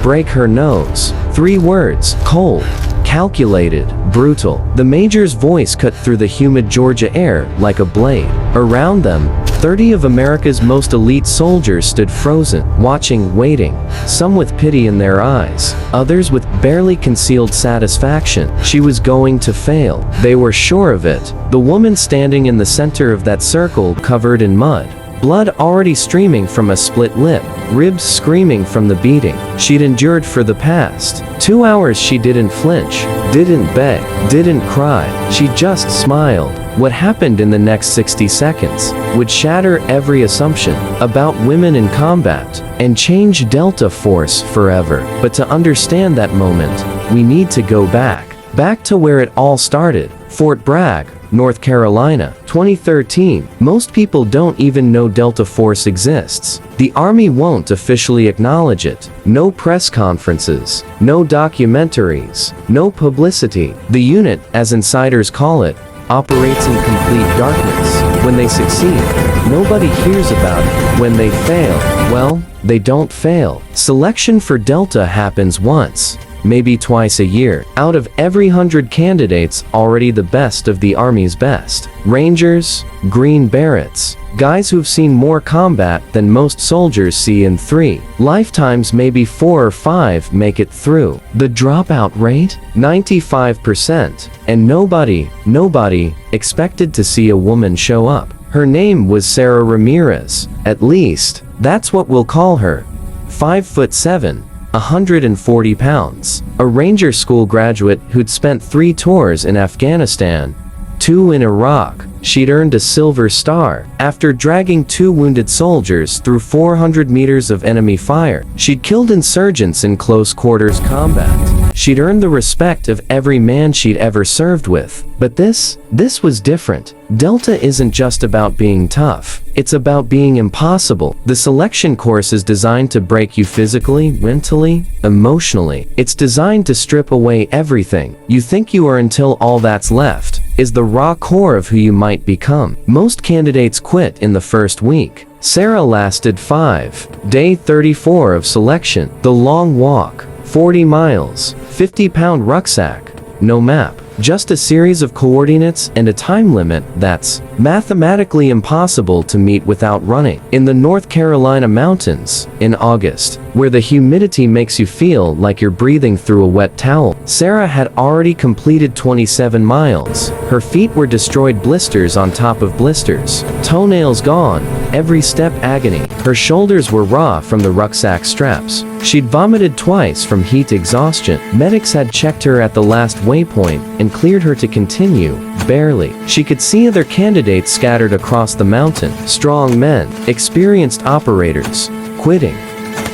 Break her nose. 3 words. Cold. Calculated. Brutal. The major's voice cut through the humid Georgia air like a blade. Around them, 30 of America's most elite soldiers stood frozen, watching, waiting, some with pity in their eyes, others with barely concealed satisfaction. She was going to fail. They were sure of it. The woman standing in the center of that circle, covered in mud, blood already streaming from a split lip, ribs screaming from the beating she'd endured for the past 2 hours. She didn't flinch, didn't beg, didn't cry. She just smiled. What happened in the next 60 seconds would shatter every assumption about women in combat and change Delta Force forever. But to understand that moment, we need to go back to where it all started. Fort Bragg, North Carolina, 2013. Most people don't even know Delta Force exists. The Army won't officially acknowledge it. No press conferences, no documentaries, no publicity. The unit, as insiders call it, operates in complete darkness. When they succeed, nobody hears about it. When they fail, well, they don't fail. Selection for Delta happens once, maybe twice a year. Out of every 100 candidates, already the best of the Army's best. Rangers, Green Berets, guys who've seen more combat than most soldiers see in 3 lifetimes, maybe 4 or 5 make it through. The dropout rate? 95%. And nobody expected to see a woman show up. Her name was Sarah Ramirez. At least, that's what we'll call her. 5'7", 140 pounds. A Ranger School graduate who'd spent 3 tours in Afghanistan, 2 in Iraq. She'd earned a Silver Star after dragging 2 wounded soldiers through 400 meters of enemy fire. She'd killed insurgents in close quarters combat. She'd earned the respect of every man she'd ever served with. But this was different. Delta isn't just about being tough. It's about being impossible. The selection course is designed to break you physically, mentally, emotionally. It's designed to strip away everything you think you are until all that's left is the raw core of who you might become. Most candidates quit in the first week. Sarah lasted 5. Day 34 of selection. The long walk, 40 miles, 50-pound rucksack, no map, just a series of coordinates and a time limit that's mathematically impossible to meet without running. In the North Carolina mountains, in August, where the humidity makes you feel like you're breathing through a wet towel, Sarah had already completed 27 miles. Her feet were destroyed, blisters on top of blisters, toenails gone, every step agony. Her shoulders were raw from the rucksack straps. She'd vomited twice from heat exhaustion. Medics had checked her at the last waypoint and cleared her to continue, barely. She could see other candidates scattered across the mountain. Strong men, experienced operators, quitting,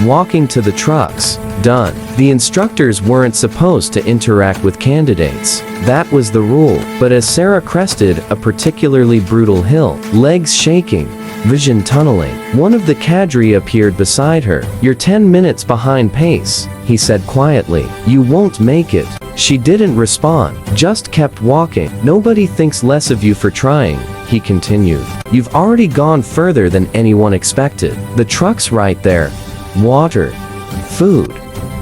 walking to the trucks, done. The instructors weren't supposed to interact with candidates. That was the rule. But as Sarah crested a particularly brutal hill, legs shaking, vision tunneling, one of the cadre appeared beside her. "You're 10 minutes behind pace," he said quietly. "You won't make it." She didn't respond, just kept walking. "Nobody thinks less of you for trying," he continued. "You've already gone further than anyone expected. The truck's right there. Water, food,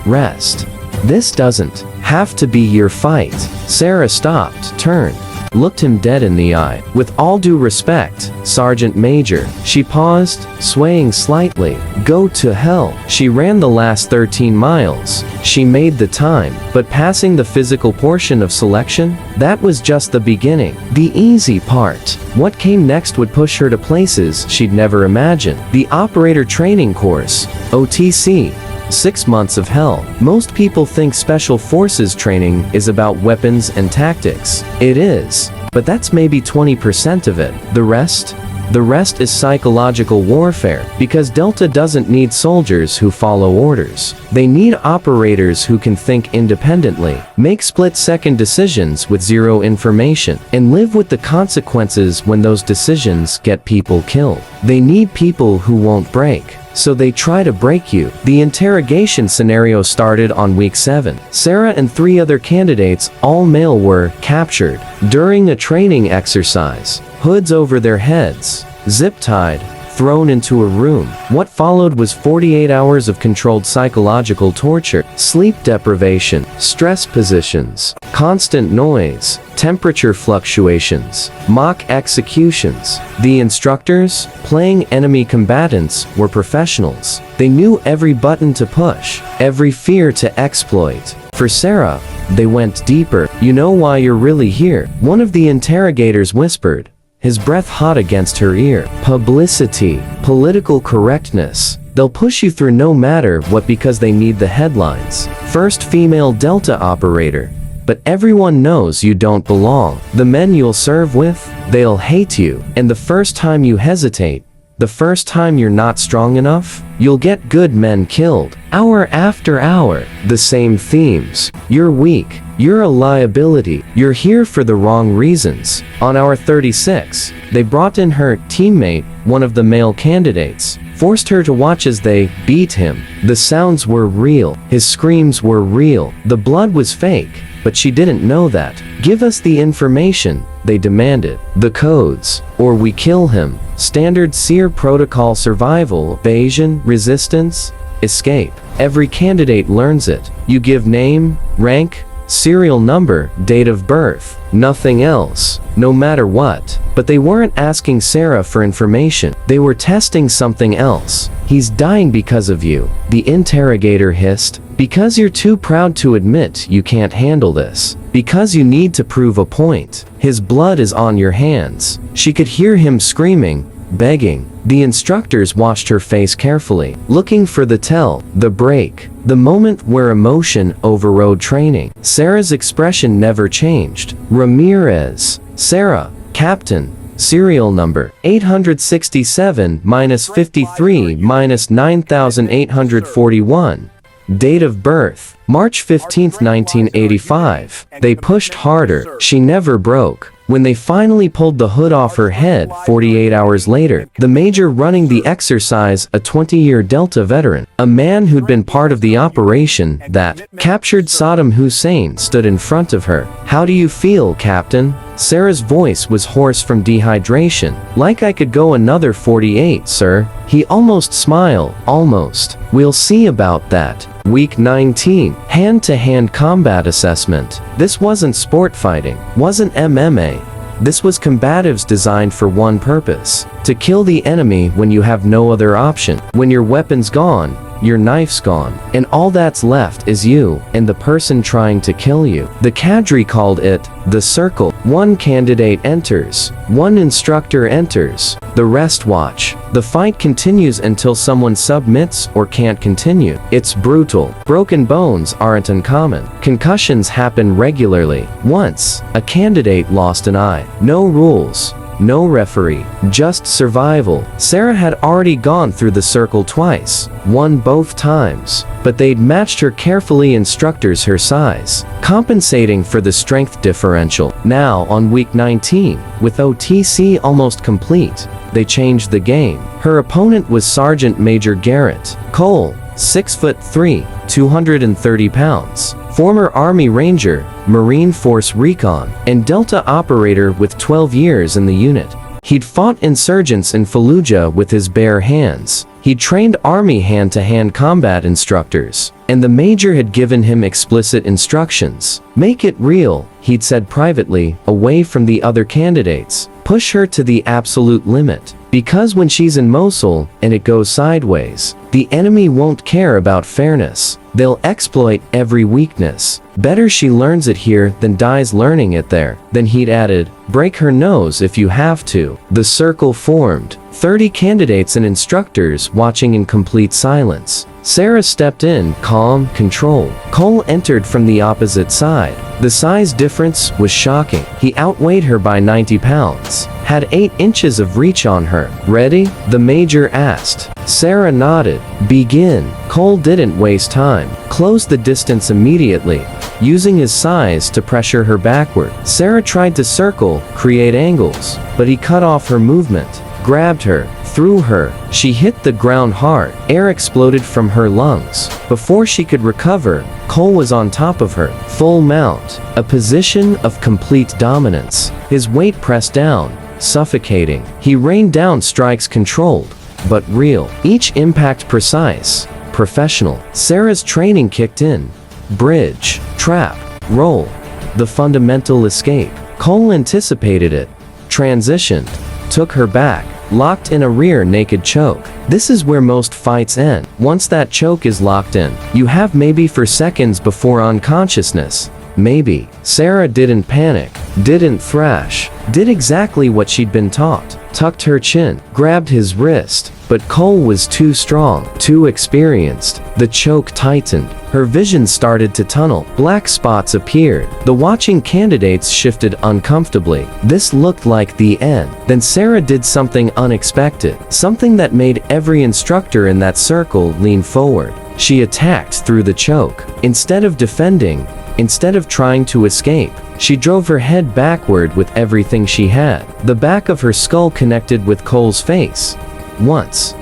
rest. This doesn't have to be your fight." Sarah stopped, turned, looked him dead in the eye. "With all due respect, Sergeant Major." She paused, swaying slightly. "Go to hell." She ran the last 13 miles. She made the time, but passing the physical portion of selection, that was just the beginning. The easy part. What came next would push her to places she'd never imagined. The operator training course, OTC. 6 months of hell. Most people think Special Forces training is about weapons and tactics. It is, but that's maybe 20% of it. The rest is psychological warfare, because Delta doesn't need soldiers who follow orders. They need operators who can think independently, make split-second decisions with zero information, and live with the consequences when those decisions get people killed. They need people who won't break, so they try to break you. The interrogation scenario started on week 7. Sarah and 3 other candidates, all male, were captured during a training exercise. Hoods over their heads, zip-tied, thrown into a room. What followed was 48 hours of controlled psychological torture, sleep deprivation, stress positions, constant noise, temperature fluctuations, mock executions. The instructors, playing enemy combatants, were professionals. They knew every button to push, every fear to exploit. For Sarah, they went deeper. "You know why you're really here?" one of the interrogators whispered, his breath hot against her ear. "Publicity, political correctness. They'll push you through no matter what because they need the headlines. First female Delta operator. But everyone knows you don't belong. The men you'll serve with, they'll hate you. And the first time you hesitate, the first time you're not strong enough, you'll get good men killed. Hour after hour, the same themes. You're weak. You're a liability. You're here for the wrong reasons." On hour 36, they brought in her teammate, one of the male candidates, forced her to watch as they beat him. The sounds were real. His screams were real. The blood was fake, but she didn't know that. "Give us the information," they demanded. "The codes, or we kill him." Standard SEER protocol: survival, evasion, resistance, escape. Every candidate learns it. You give name, rank, serial number, date of birth. Nothing else. No matter what. But they weren't asking Sarah for information. They were testing something else. "He's dying because of you," the interrogator hissed. "Because you're too proud to admit you can't handle this. Because you need to prove a point. His blood is on your hands." She could hear him screaming, begging. The instructors watched her face carefully, looking for the tell, the break, the moment where emotion overrode training. Sarah's expression never changed. "Ramirez. Sarah. Captain. Serial number 867-53-9841. Date of birth, March 15, 1985. They pushed harder. She never broke. When they finally pulled the hood off her head 48 hours later, the major running the exercise, a 20-year Delta veteran, a man who'd been part of the operation that captured Saddam Hussein, stood in front of her. "How do you feel, Captain?" Sarah's voice was hoarse from dehydration. "Like I could go another 48, sir." He almost smiled. "Almost. We'll see about that." Week 19. Hand-to-hand combat assessment. This wasn't sport fighting, wasn't MMA. This was combatives designed for one purpose: to kill the enemy when you have no other option. When your weapon's gone, your knife's gone, and all that's left is you and the person trying to kill you. The cadre called it the circle. One candidate enters, one instructor enters, the rest watch. The fight continues until someone submits or can't continue. It's brutal. Broken bones aren't uncommon. Concussions happen regularly. Once, a candidate lost an eye. No rules. No referee, just survival. Sarah had already gone through the circle twice, won both times, but they'd matched her carefully, instructors her size, compensating for the strength differential. Now, on week 19, with OTC almost complete, they changed the game. Her opponent was Sergeant Major Garrett Cole, 6'3", 230 pounds. Former Army Ranger, Marine Force Recon, and Delta operator with 12 years in the unit. He'd fought insurgents in Fallujah with his bare hands. He'd trained Army hand-to-hand combat instructors, and the major had given him explicit instructions. "Make it real," he'd said privately, away from the other candidates. "Push her to the absolute limit. Because when she's in Mosul, and it goes sideways, the enemy won't care about fairness. They'll exploit every weakness. Better she learns it here than dies learning it there." Then he'd added, "Break her nose if you have to." The circle formed, 30 candidates and instructors watching in complete silence. Sarah stepped in, calm, controlled. Cole entered from the opposite side. The size difference was shocking. He outweighed her by 90 pounds, had 8 inches of reach on her. "Ready?" the major asked. Sarah nodded. "Begin." Cole didn't waste time. Closed the distance immediately, using his size to pressure her backward. Sarah tried to circle, create angles, but he cut off her movement, grabbed her, threw her. She hit the ground hard. Air exploded from her lungs. Before she could recover, Cole was on top of her, full mount, a position of complete dominance. His weight pressed down, suffocating. He rained down strikes, controlled, but real. Each impact precise, professional. Sarah's training kicked in. Bridge, trap, roll. The fundamental escape. Cole anticipated it. Transitioned. Took her back. Locked in a rear naked choke. This is where most fights end. Once that choke is locked in, you have maybe for seconds before unconsciousness. Maybe. Sarah didn't panic, didn't thrash, did exactly what she'd been taught. Tucked her chin, grabbed his wrist, but Cole was too strong, too experienced. The choke tightened. Her vision started to tunnel. Black spots appeared. The watching candidates shifted uncomfortably. This looked like the end. Then Sarah did something unexpected, something that made every instructor in that circle lean forward. She attacked through the choke. Instead of defending, instead of trying to escape, she drove her head backward with everything she had. The back of her skull connected with Cole's face. Once,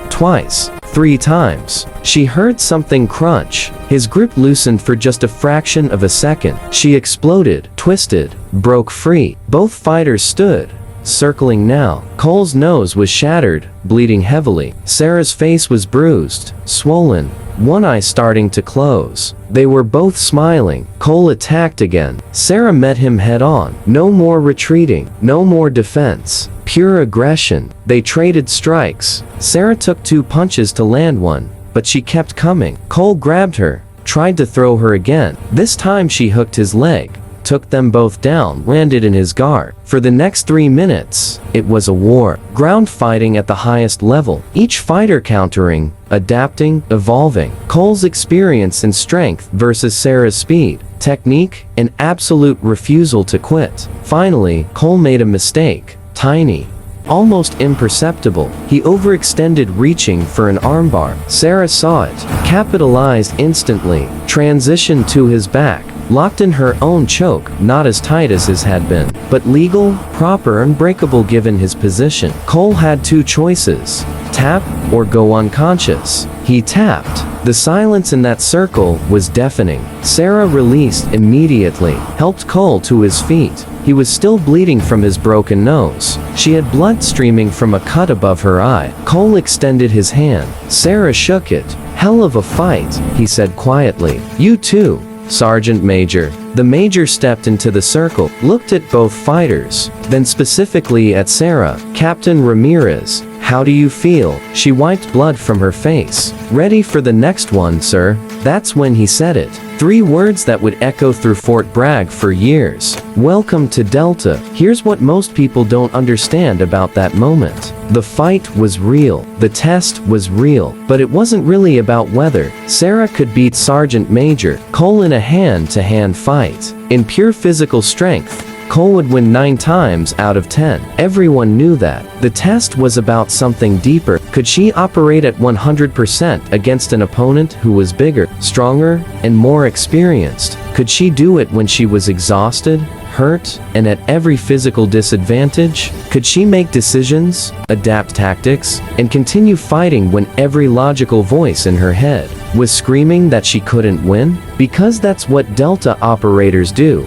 twice, 3 times. She heard something crunch. His grip loosened for just a fraction of a second. She exploded, twisted, broke free. Both fighters stood, circling now. Cole's nose was shattered, bleeding heavily. Sarah's face was bruised, swollen, one eye starting to close. They were both smiling. Cole attacked again. Sarah met him head on. No more retreating, no more defense. Pure aggression. They traded strikes. Sarah took 2 punches to land one, but she kept coming. Cole grabbed her, tried to throw her again. This time she hooked his leg, took them both down, landed in his guard. For the next 3 minutes, it was a war. Ground fighting at the highest level. Each fighter countering, adapting, evolving. Cole's experience and strength versus Sarah's speed, technique, and absolute refusal to quit. Finally, Cole made a mistake. Tiny. Almost imperceptible. He overextended, reaching for an armbar. Sarah saw it, capitalized instantly, transitioned to his back, locked in her own choke, not as tight as his had been, but legal, proper, unbreakable given his position. Cole had 2 choices: tap or go unconscious. He tapped. The silence in that circle was deafening. Sarah released immediately, helped Cole to his feet. He was still bleeding from his broken nose. She had blood streaming from a cut above her eye. Cole extended his hand. Sarah shook it. "Hell of a fight," he said quietly. "You too, Sergeant Major." The Major stepped into the circle, looked at both fighters, then specifically at Sarah. "Captain Ramirez, how do you feel?" She wiped blood from her face. "Ready for the next one, sir." That's when he said it. 3 words that would echo through Fort Bragg for years. "Welcome to Delta." Here's what most people don't understand about that moment. The fight was real. The test was real. But it wasn't really about whether Sarah could beat Sergeant Major Cole in a hand-to-hand fight. In pure physical strength, Cole would win 9 times out of 10. Everyone knew that. The test was about something deeper. Could she operate at 100% against an opponent who was bigger, stronger, and more experienced? Could she do it when she was exhausted, hurt, and at every physical disadvantage? Could she make decisions, adapt tactics, and continue fighting when every logical voice in her head was screaming that she couldn't win? Because that's what Delta operators do.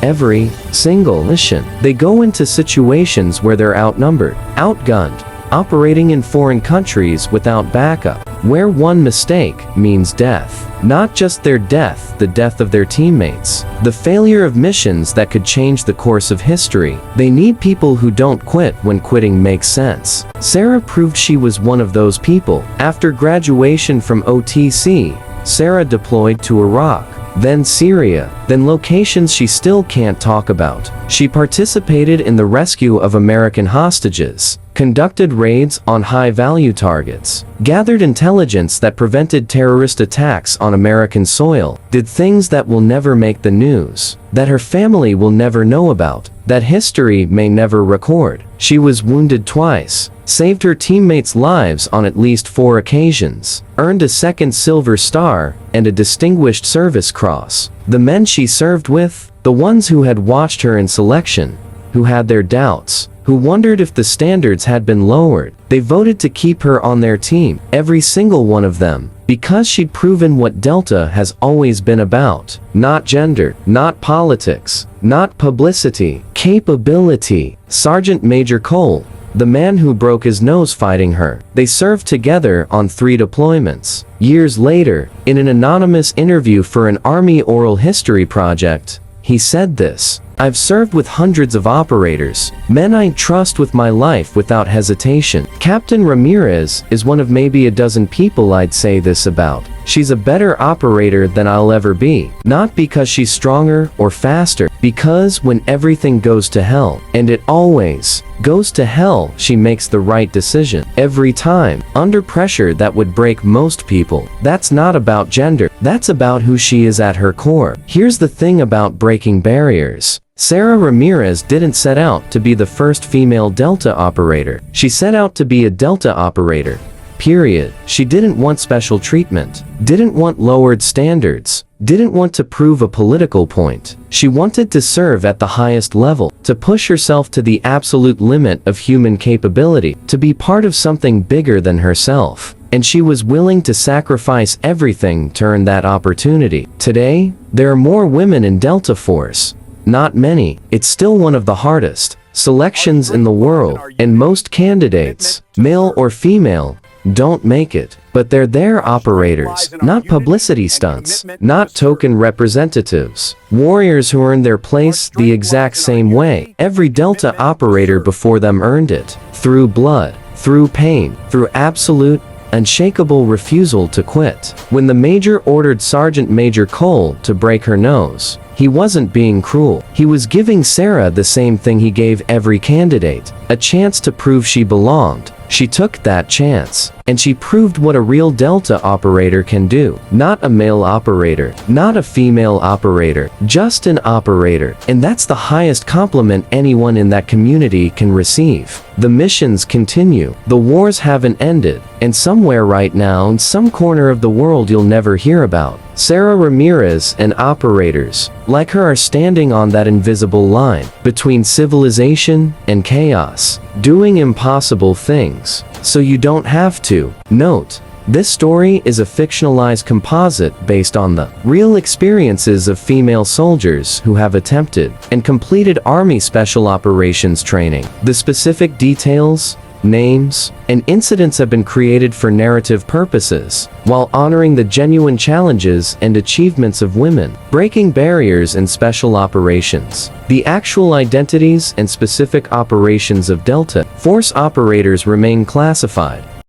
Every single mission. They go into situations where they're outnumbered, outgunned, operating in foreign countries without backup, where one mistake means death. Not just their death, the death of their teammates. The failure of missions that could change the course of history. They need people who don't quit when quitting makes sense. Sarah proved she was one of those people. After graduation from OTC, Sarah deployed to Iraq, then Syria, then locations she still can't talk about. She participated in the rescue of American hostages, conducted raids on high-value targets, gathered intelligence that prevented terrorist attacks on American soil, did things that will never make the news, that her family will never know about, that history may never record. She was wounded twice, saved her teammates' lives on at least 4 occasions, earned a 2nd Silver Star, and a Distinguished Service Cross. The men she served with, the ones who had watched her in selection, who had their doubts, who wondered if the standards had been lowered, they voted to keep her on their team, every single one of them, because she'd proven what Delta has always been about. Not gender, not politics, not publicity, capability. Sergeant Major Cole, the man who broke his nose fighting her. They served together on 3 deployments. Years later, in an anonymous interview for an Army oral history project, he said this: "I've served with hundreds of operators, men I trust with my life without hesitation. Captain Ramirez is one of maybe a dozen people I'd say this about. She's a better operator than I'll ever be. Not because she's stronger or faster, because when everything goes to hell, and it always goes to hell, she makes the right decision. Every time, under pressure that would break most people. That's not about gender, that's about who she is at her core." Here's the thing about breaking barriers. Sarah Ramirez didn't set out to be the first female Delta operator. She set out to be a Delta operator. Period. She didn't want special treatment, didn't want lowered standards, didn't want to prove a political point. She wanted to serve at the highest level, to push herself to the absolute limit of human capability, to be part of something bigger than herself. And she was willing to sacrifice everything to earn that opportunity. Today, there are more women in Delta Force. Not many. It's still one of the hardest selections in the world, and most candidates, male or female, don't make it. But they're their operators, not publicity stunts, not token representatives. Warriors who earned their place the exact same way every Delta operator before them earned it. Through blood, through pain, through absolute, unshakable refusal to quit. When the Major ordered Sergeant Major Cole to break her nose, he wasn't being cruel. He was giving Sarah the same thing he gave every candidate, a chance to prove she belonged. She took that chance, and she proved what a real Delta operator can do. Not a male operator, not a female operator, just an operator. And that's the highest compliment anyone in that community can receive. The missions continue. The wars haven't ended, and somewhere right now in some corner of the world you'll never hear about, Sarah Ramirez and operators like her are standing on that invisible line between civilization and chaos, doing impossible things, so you don't have to. Note, this story is a fictionalized composite based on the real experiences of female soldiers who have attempted and completed Army Special Operations training. The specific details, names, and incidents have been created for narrative purposes, while honoring the genuine challenges and achievements of women, breaking barriers in special operations. The actual identities and specific operations of Delta Force operators remain classified.